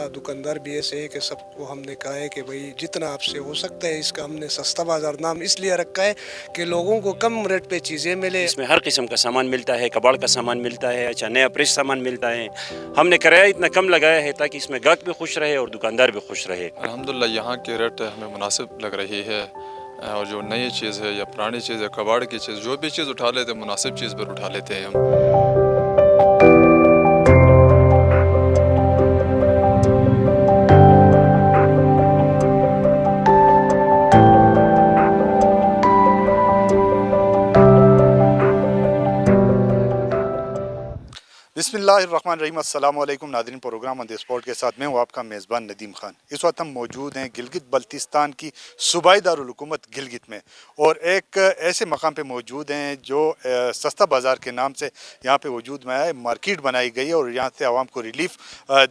यहाँ दुकानदार भी ऐसे हैं कि सबको हमने कहा है कि भाई जितना आपसे हो सकता है, इसका हमने सस्ता बाज़ार नाम इसलिए रखा है कि लोगों को कम रेट पे चीज़ें मिले। इसमें हर किस्म का सामान मिलता है, कबाड़ का सामान मिलता है, अच्छा नया फ्रेश सामान मिलता है। हमने किराया इतना कम लगाया है ताकि इसमें गाहक भी खुश रहे और दुकानदार भी खुश रहे। अल्हम्दुलिल्लाह यहाँ की रेट हमें मुनासिब लग रही है, और जो नई चीज़ है या पुरानी चीज़ है, कबाड़ की चीज़, जो भी चीज़ उठा लेते हैं मुनासिब चीज़ पर उठा लेते हैं हम। बिस्मिल्लाहिर्रहमानिर्रहीम। अस्सलाम वालेकुम नाज़रीन, प्रोग्राम ऑन द स्पॉट के साथ मैं हूँ आपका मेज़बान नदीम खान। इस वक्त हम मौजूद हैं गिलगित बल्तिस्तान की सूबाई दारुल-हुकूमत गिलगित में, और एक ऐसे मकाम पे मौजूद हैं जो सस्ता बाज़ार के नाम से यहाँ पे वजूद में आया है। मार्केट बनाई गई है और यहाँ से आवाम को रिलीफ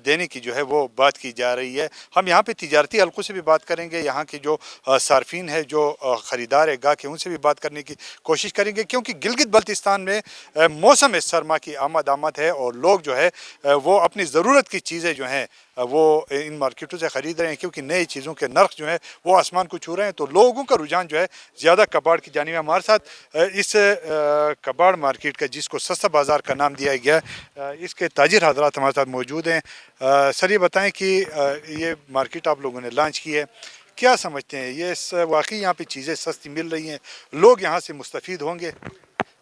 देने की जो है वो बात की जा रही है। हम यहाँ पे तिजारती हल्कों से भी बात करेंगे, यहाँ के जो सार्फिन है, जो ख़रीदार है, गाहक है, उनसे भी बात करने की कोशिश करेंगे, क्योंकि गिलगित बल्तिस्तान में मौसम सरमा की आमद है और लोग जो है वो अपनी ज़रूरत की चीज़ें जो हैं वो इन मार्केटों से ख़रीद रहे हैं, क्योंकि नई चीज़ों के नर्ख जो है वो आसमान को छू रहे हैं। तो लोगों का रुझान जो है ज़्यादा कबाड़ की जानिब है। हमारे साथ इस कबाड़ मार्केट का, जिसको सस्ता बाज़ार का नाम दिया गया, इसके ताजिर हज़रात हमारे साथ मौजूद हैं। सर, ये बताएं कि ये मार्केट आप लोगों ने लॉन्च की है, क्या समझते हैं, ये वाकई यहाँ पे चीज़ें सस्ती मिल रही हैं, लोग यहाँ से मुस्तफ़ीद होंगे?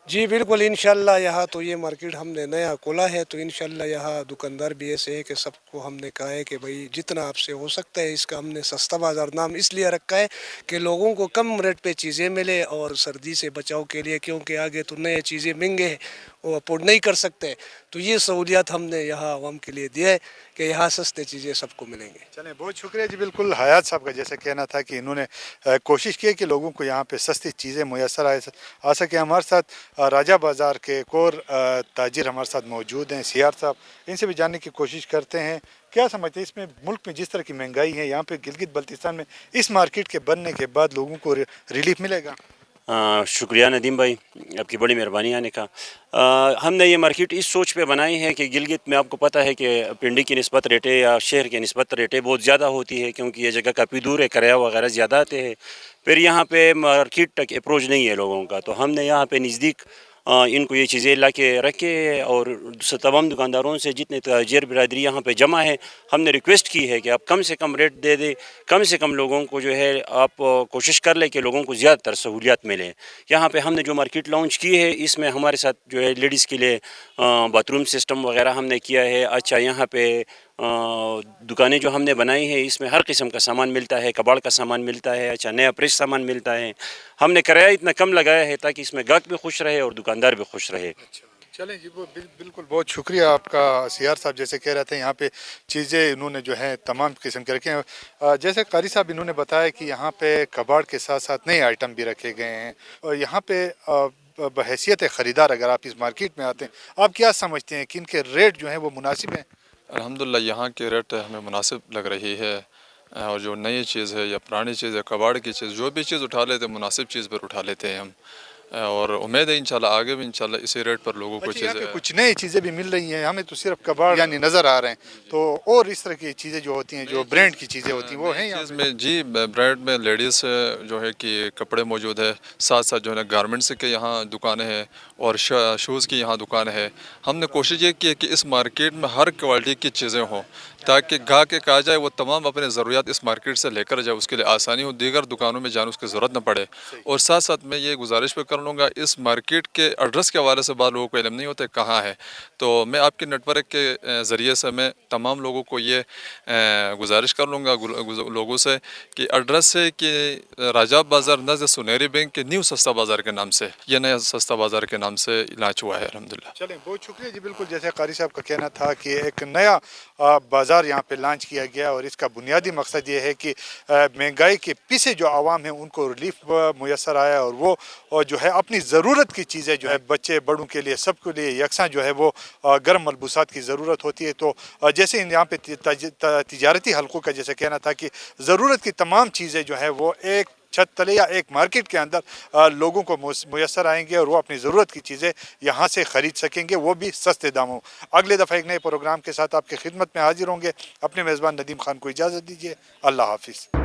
जी बिल्कुल, इंशाल्लाह यहाँ तो ये मार्केट हमने नया खोला है, तो इंशाल्लाह यहाँ दुकानदार भी ऐसे हैं कि सबको हमने कहा है कि भाई जितना आपसे हो सकता है, इसका हमने सस्ता बाज़ार नाम इसलिए रखा है कि लोगों को कम रेट पे चीज़ें मिले और सर्दी से बचाव के लिए, क्योंकि आगे तो नए चीज़ें महंगे हैं, वो अफोर्ड नहीं कर सकते। तो ये सहूलियत हमने यहाँ आवाम के लिए दिया है कि यहाँ सस्ते चीज़ें सबको मिलेंगे। चलें, बहुत शुक्रिया जी। बिल्कुल हयात साहब का जैसे कहना था कि इन्होंने कोशिश की है कि लोगों को यहाँ पे सस्ती चीज़ें मुयसर आ सके। हमारे साथ राजा बाज़ार के एक और ताजिर हमारे साथ मौजूद हैं, सियार साहब। इनसे भी जानने की कोशिश करते हैं, क्या समझते हैं इसमें मुल्क में जिस तरह की महंगाई है, यहाँ पे गिलगित बल्तिस्तान में इस मार्केट के बनने के बाद लोगों को रिलीफ मिलेगा? शुक्रिया नदीम भाई, आपकी बड़ी मेहरबानी आने का। हमने ये मार्केट इस सोच पे बनाई है कि गिलगित में आपको पता है कि पिंडी की निस्बत रेटें या शहर की निस्बत रेटें बहुत ज़्यादा होती है, क्योंकि ये जगह काफ़ी दूर है, किराया वगैरह ज़्यादा आते हैं। फिर यहाँ पे मार्केट तक अप्रोच नहीं है लोगों का, तो हमने यहाँ पे नज़दीक इनको ये चीज़ें ला के रखे और तमाम दुकानदारों से, जितने ताजिर बिरादरी यहाँ पे जमा है, हमने रिक्वेस्ट की है कि आप कम से कम रेट दे दें, कम से कम लोगों को जो है आप कोशिश कर लें कि लोगों को ज़्यादातर सहूलियत मिले। यहाँ पे हमने जो मार्केट लॉन्च की है, इसमें हमारे साथ जो है लेडीज़ के लिए बाथरूम सिस्टम वगैरह हमने किया है। अच्छा, यहाँ पे दुकानें जो हमने बनाई हैं, इसमें हर किस्म का सामान मिलता है, कबाड़ का सामान मिलता है, अच्छा नया फ्रेश सामान मिलता है। हमने किराया इतना कम लगाया है ताकि इसमें गाहक भी खुश रहे और दुकानदार भी खुश रहे। अच्छा, चलें जी, वो बिल्कुल बहुत शुक्रिया आपका। सियार साहब जैसे कह रहे थे, यहाँ पे चीज़ें इन्होंने जो है तमाम किस्म के रखे हैं। जैसे कारी साहब इन्होंने बताया कि यहाँ पे कबाड़ के साथ साथ नए आइटम भी रखे गए हैं, और यहाँ पे बहैसियत ख़रीदार अगर आप इस मार्केट में आते हैं, आप क्या समझते हैं कि इनके रेट जो हैं वो मुनासिब हैं? अल्हम्दुलिल्लाह यहाँ की रेट हमें मुनासिब लग रही है, और जो नई चीज़ है या पुरानी चीज़ है, कबाड़ की चीज़, जो भी चीज़ उठा लेते हैं मुनासिब चीज़ पर उठा लेते हैं हम। और उम्मीद है इंशाल्लाह आगे भी इंशाल्लाह इसी रेट पर लोगों को यहाँ पे चीज़ें, कुछ नई चीज़ें भी मिल रही हैं, हमें तो सिर्फ कबाड़ यानी नज़र आ रहे हैं, तो और इस तरह की चीज़ें जो होती हैं, जो ब्रांड की चीज़ें होती हैं, वो हैं यहाँ चीज़ में जी। ब्रांड में लेडीज़ जो है कि कपड़े मौजूद है, साथ साथ जो है गारमेंट्स के यहाँ दुकानें हैं और शूज़ की यहाँ दुकान है। हमने कोशिश ये की है कि इस मार्केट में हर क्वालिटी की चीज़ें हों, ताकि गाहक एक आ जाए, वो तमाम अपने ज़रूरियात इस मार्केट से लेकर जाए, उसके लिए आसानी हो, दीगर दुकानों में जाने उसकी ज़रूरत न पड़े। और साथ साथ मैं ये गुजारिश भी कर लूँगा, इस मार्केट के एड्रेस के हवाले से बाद लोगों को इल्म नहीं होता कहाँ है, तो मैं आपके नेटवर्क के ज़रिए से मैं तमाम लोगों को ये गुजारिश कर लूँगा लोगों से कि एड्रेस है कि राजा बाज़ार नज़र सुनहरी बैंक के न्यू सस्ता बाज़ार के नाम से, ये नया सस्ता बाज़ार के नाम से लॉन्च हुआ है अल्हम्दुलिल्लाह। चलें, बहुत शुक्रिया जी। बिल्कुल जैसे कारी साहब का कहना था कि एक नया बाज़ार यहाँ पे लॉन्च किया गया, और इसका बुनियादी मकसद ये है कि महंगाई के पीछे जो आवाम है उनको रिलीफ मुयसर आया, और वो जो है अपनी ज़रूरत की चीज़ें जो है बच्चे बड़ों के लिए सबके लिए यकसा जो है वो गर्म मलबूसात की ज़रूरत होती है। तो जैसे यहाँ पे तिजारती हल्कों का जैसे कहना था कि ज़रूरत की तमाम चीज़ें जो है वो एक چھت تلے یا ایک مارکیٹ کے اندر لوگوں کو میسر آئیں گے اور وہ اپنی ضرورت کی چیزیں یہاں سے خرید سکیں گے، وہ بھی سستے داموں۔ اگلے دفعہ ایک نئے پروگرام کے ساتھ آپ کی خدمت میں حاضر ہوں گے۔ اپنے میزبان ندیم خان کو اجازت دیجیے، اللہ حافظ۔